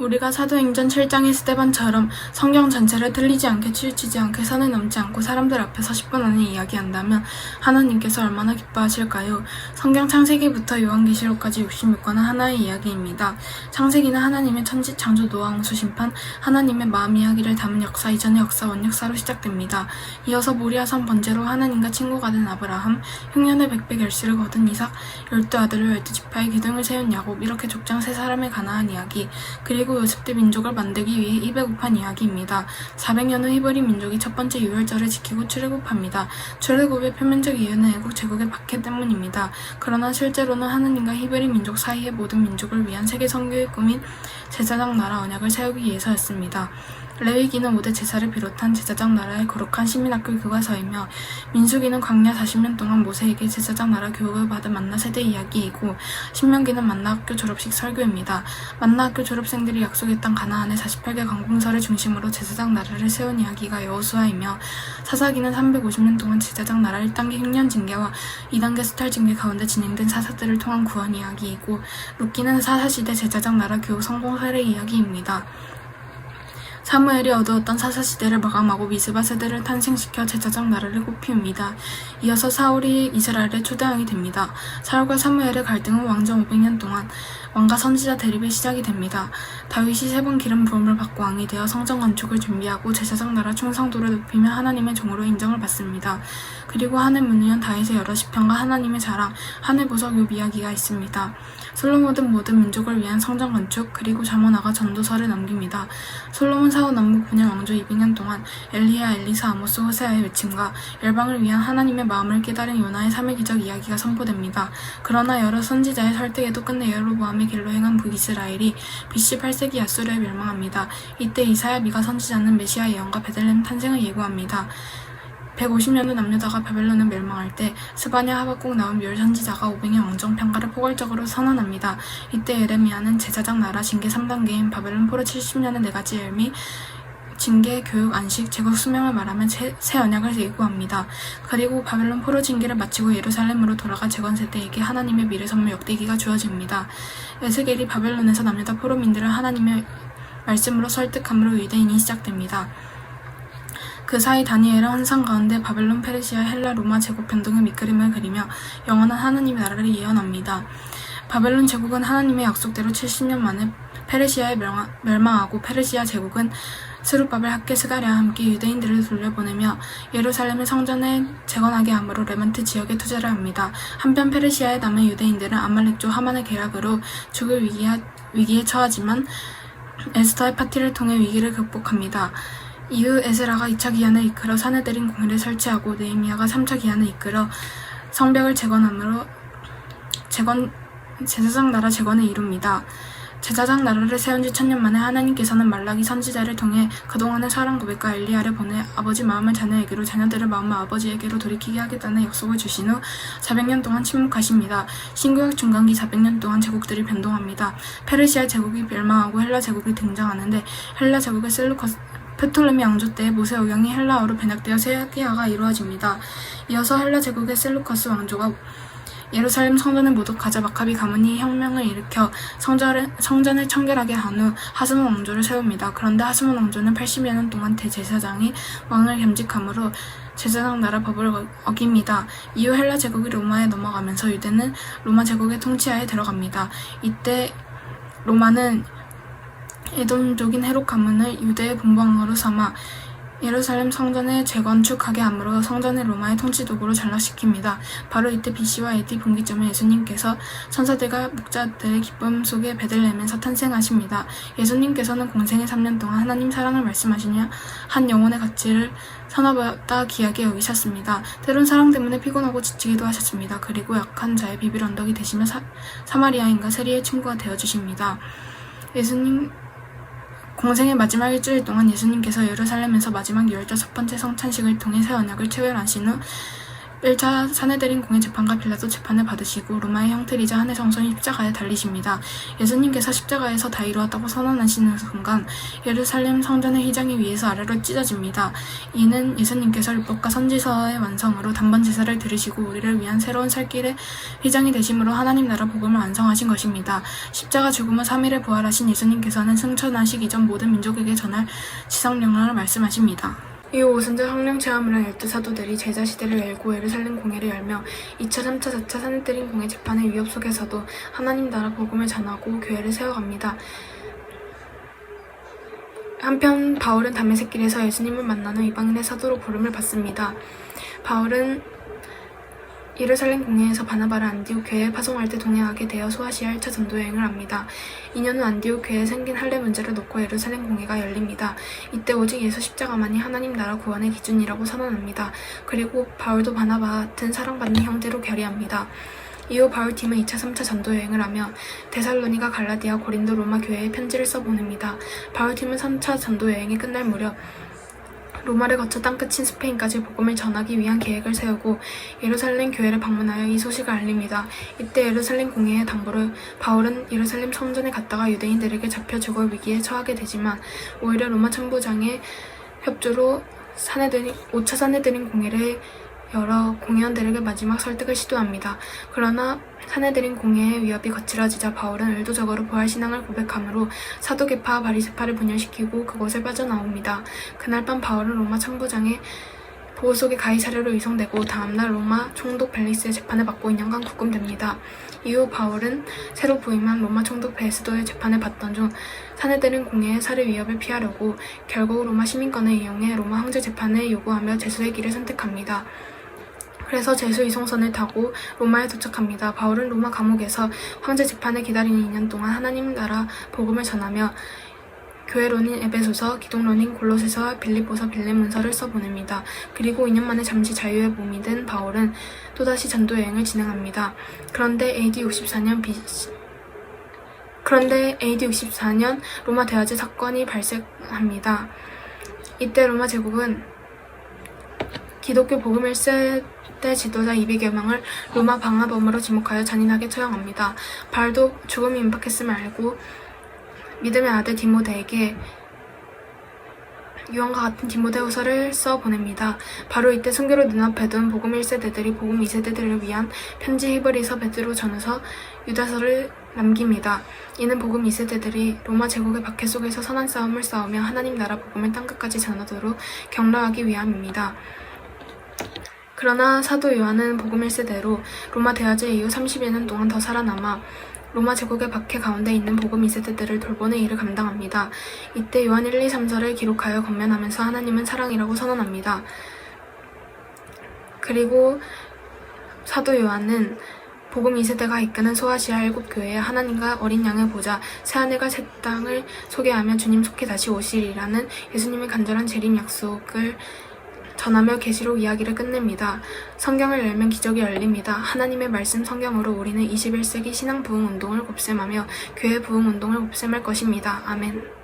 우리가 사도행전 7장의 스데반처럼 성경 전체를 틀리지 않게 치우치지 않게 선을 넘지 않고 사람들 앞에서 10분 안에 이야기한다면 하나님께서 얼마나 기뻐하실까요? 성경 창세기부터 요한계시록까지 66권은 하나의 이야기입니다. 창세기는 하나님의 천지 창조 노아 홍수 심판, 하나님의 마음 이야기를 담은 역사 이전의 역사 원역사로 시작됩니다. 이어서 모리아산 번제로 하나님과 친구가 된 아브라함, 흉년의 100배 결실을 거둔 이삭, 12아들을 12지파의 기둥을 세운 야곱, 이렇게 족장 3사람의 가나안 이야기, 그리고 요셉 때 민족을 만들기 위해 입에 굽한 이야기입니다. 400년 후 히브리 민족이 첫 번째 유월절을 지키고 출애굽합니다. 출애굽의 표면적 이유는 애국 제국의 박해 때문입니다. 그러나 실제로는 하느님과 히브리 민족 사이의 모든 민족을 위한 세계 선교의 꿈인 제사장 나라 언약을 세우기 위해서였습니다. 레위기는 5대 제사를 비롯한 제사장 나라의 거룩한 시민학교 교과서이며 민수기는 광야 40년 동안 모세에게 제사장 나라 교육을 받은 만나 세대 이야기이고 신명기는 만나 학교 졸업식 설교입니다. 만나 학교 졸업생들이 약속했던 가나안의 48개 관공서를 중심으로 제사장 나라를 세운 이야기가 여호수아이며 사사기는 350년 동안 제사장 나라 1단계 흉년 징계와 2단계 수탈 징계 가운데 진행된 사사들을 통한 구원 이야기이고 룻기는 사사시대 제사장 나라 교육 성공 사례 이야기입니다. 사무엘이 어두웠던 사사시대를 마감하고 미스바 세대를 탄생시켜 제사장 나라를 꽃피웁니다. 이어서 사울이 이스라엘의 초대왕이 됩니다. 사울과 사무엘의 갈등은 왕정 500년 동안 왕과 선지자 대립의 시작이 됩니다. 다윗이 3번 기름 부음을 받고 왕이 되어 성전 건축을 준비하고 제사장 나라 충성도를 높이며 하나님의 종으로 인정을 받습니다. 그리고 하늘 문의연 다윗의 여러 시편과 하나님의 자랑, 하늘 보석 욥 이야기가 있습니다. 솔로몬은 모든 민족을 위한 성전 건축, 그리고 잠언아가 전도서를 남깁니다. 솔로몬 사후 남북 분열 왕조 200년 동안 엘리야, 엘리사, 아모스, 호세아의 외침과 열방을 위한 하나님의 마음을 깨달은 요나의 3의 기적 이야기가 선포됩니다. 그러나 여러 선지자의 설득에도 끝내 여로보암의 길로 행한 북이스라엘이 BC 8세기 아수르에 멸망합니다. 이때 이사야, 미가 선지자는 메시아 예언과 베들레헴 탄생을 예고합니다. 150년을 남겨다가 바벨론을 멸망할 때 스바냐, 하박국, 나훔, 열 선지자가 500년 왕정 평가를 포괄적으로 선언합니다. 이때 예레미야는 제사장 나라 징계 3단계인 바벨론 포로 70년의 4가지 열미, 징계, 교육, 안식, 제국 수명을 말하며 새 언약을 예고합니다. 그리고 바벨론 포로 징계를 마치고 예루살렘으로 돌아가 재건 세대에게 하나님의 미래 선물 역대기가 주어집니다. 에스겔이 바벨론에서 남유다 포로민들을 하나님의 말씀으로 설득함으로 유대인이 시작됩니다. 그 사이 다니엘은 환상 가운데 바벨론, 페르시아, 헬라, 로마 제국 변동의 밑그림을 그리며 영원한 하나님의 나라를 예언합니다. 바벨론 제국은 하나님의 약속대로 70년 만에 페르시아에 멸망하고 페르시아 제국은 스룹바벨, 학개, 스가랴와 함께 유대인들을 돌려보내며 예루살렘의 성전을 재건하게 함으로 레반트 지역에 투자를 합니다. 한편 페르시아에 남은 유대인들은 아말렉족 하만의 계략으로 죽을 위기에 처하지만 에스더의 파티를 통해 위기를 극복합니다. 이후 에스라가 2차 기한을 이끌어 사내들인 공회를 설치하고 느헤미야가 3차 기한을 이끌어 성벽을 재건함으로 제사장 나라 재건을 이룹니다. 제사장 나라를 세운 지 1000년 만에 하나님께서는 말라기 선지자를 통해 그동안의 사랑 고백과 엘리야를 보내 아버지 마음을 자녀에게로, 자녀들의 마음을 아버지에게로 돌이키게 하겠다는 약속을 주신 후 400년 동안 침묵하십니다. 신구약 중간기 400년 동안 제국들이 변동합니다. 페르시아 제국이 멸망하고 헬라 제국이 등장하는데 헬라 제국의 셀루커스 프톨레미 왕조 때 모세 오경이 헬라어로 번역되어 세계화가 이루어집니다. 이어서 헬라 제국의 셀루커스 왕조가 예루살렘 성전을 모독하자 마카비 가문이 혁명을 일으켜 성전을 청결하게 한 후 하스몬 왕조를 세웁니다. 그런데 하스몬 왕조는 80여 년 동안 대제사장이 왕을 겸직함으로 제사장 나라 법을 어깁니다. 이후 헬라 제국이 로마에 넘어가면서 유대는 로마 제국의 통치하에 들어갑니다. 이때 로마는 에돔족인 헤롯 가문을 유대의 본방으로 삼아 예루살렘 성전을 재건축하게 함으로 성전을 로마의 통치 도구로 전락시킵니다. 바로 이때 BC와 AD 분기점에 예수님께서 천사들과 목자들의 기쁨 속에 베들레헴에서 탄생하십니다. 예수님께서는 공생의 3년 동안 하나님 사랑을 말씀하시며 한 영혼의 가치를 선하보다 귀하게 여기셨습니다. 때론 사랑 때문에 피곤하고 지치기도 하셨습니다. 그리고 약한 자의 비빌 언덕이 되시며 사마리아인과 세리의 친구가 되어주십니다. 예수님 공생의 마지막 일주일 동안 예수님께서 예루살렘에서 마지막 유월절 첫 번째 성찬식을 통해 새 언약을 체결하신 후 1차 사내들인 공의 재판과 빌라도 재판을 받으시고 로마의 형틀이자 한해 정성이 십자가에 달리십니다. 예수님께서 십자가에서 다 이루었다고 선언하시는 순간 예루살렘 성전의 휘장이 위에서 아래로 찢어집니다. 이는 예수님께서 율법과 선지서의 완성으로 단번 제사를 들으시고 우리를 위한 새로운 살 길의 휘장이 되심으로 하나님 나라 복음을 완성하신 것입니다. 십자가 죽음 후 3일에 부활하신 예수님께서는 승천하시기 전 모든 민족에게 전할 지성령을 말씀하십니다. 이후 오순절 성령 체험을 한 12사도들이 제자 시대를 열고 예루살렘 공회를 열며 2차, 3차, 4차 사내들인 공회 재판의 위협 속에서도 하나님 나라 복음을 전하고 교회를 세워갑니다. 한편 바울은 다메섹길에서 예수님을 만난 후 이방인의 사도로 부름을 받습니다. 바울은 예루살렘 공회에서 바나바를 안디옥 교회에 파송할 때 동행하게 되어 소아시아 1차 전도 여행을 합니다. 2년 후 안디옥 교회에 생긴 할례 문제를 놓고 예루살렘 공회가 열립니다. 이때 오직 예수 십자가만이 하나님 나라 구원의 기준이라고 선언합니다. 그리고 바울도 바나바 같은 사랑받는 형제로 결의합니다. 이후 바울팀은 2차, 3차 전도 여행을 하며 데살로니가, 갈라디아, 고린도, 로마 교회에 편지를 써보냅니다. 바울팀은 3차 전도 여행이 끝날 무렵 로마를 거쳐 땅끝인 스페인까지 복음을 전하기 위한 계획을 세우고 예루살렘 교회를 방문하여 이 소식을 알립니다. 이때 예루살렘 공회의 당부로 바울은 예루살렘 성전에 갔다가 유대인들에게 잡혀 죽을 위기에 처하게 되지만 오히려 로마 천부장의 협조로 5차 사내들인 공회를 열어 공회원들에게 마지막 설득을 시도합니다. 그러나 사내들인 공회의 위협이 거칠어지자 바울은 의도적으로 부활신앙을 고백하므로 사두개파와 바리새파를 분열시키고 그곳을 빠져나옵니다. 그날 밤 바울은 로마 천부장의 보호 속에 가이사랴로 이송되고 다음날 로마 총독 벨리스의 재판을 받고 2년간 구금됩니다. 이후 바울은 새로 부임한 로마 총독 베스도의 재판을 받던 중 사내들인 공회의 살해 위협을 피하려고 결국 로마 시민권을 이용해 로마 황제 재판을 요구하며 제수의 길을 선택합니다. 그래서 제수 이송선을 타고 로마에 도착합니다. 바울은 로마 감옥에서 황제 재판을 기다리는 2년 동안 하나님 나라 복음을 전하며 교회론인 에베소서, 기독론인 골로새서와 빌립보서, 빌립문서를 써보냅니다. 그리고 2년 만에 잠시 자유의 몸이 된 바울은 또다시 전도 여행을 진행합니다. 그런데 AD 64년 로마 대화제 사건이 발생합니다. 이때 로마 제국은 기독교 복음 1세대 지도자 200여 명을 로마 방화범으로 지목하여 잔인하게 처형합니다. 바울도 죽음이 임박했음을 알고 믿음의 아들 디모데에게 유언과 같은 디모데후서를 써 보냅니다. 바로 이때 순교를 눈앞에 둔 복음 1세대들이 복음 2세대들을 위한 편지 히브리서, 베드로 전후서, 유다서를 남깁니다. 이는 복음 2세대들이 로마 제국의 박해 속에서 선한 싸움을 싸우며 하나님 나라 복음을 땅끝까지 전하도록 격려하기 위함입니다. 그러나 사도 요한은 복음 1세대로 로마 대화제 이후 30여 년 동안 더 살아남아 로마 제국의 박해 가운데 있는 복음 2세대들을 돌보는 일을 감당합니다. 이때 요한 1, 2, 3서를 기록하여 권면하면서 하나님은 사랑이라고 선언합니다. 그리고 사도 요한은 복음 2세대가 이끄는 소아시아 7교회에 하나님과 어린 양의 보좌, 새하늘과 새 땅을 소개하며 주님 속히 다시 오시리라는 예수님의 간절한 재림 약속을 전하며 계시록 이야기를 끝냅니다. 성경을 열면 기적이 열립니다. 하나님의 말씀 성경으로 우리는 21세기 신앙 부흥 운동을 곱셈하며 교회 부흥 운동을 곱셈할 것입니다. 아멘.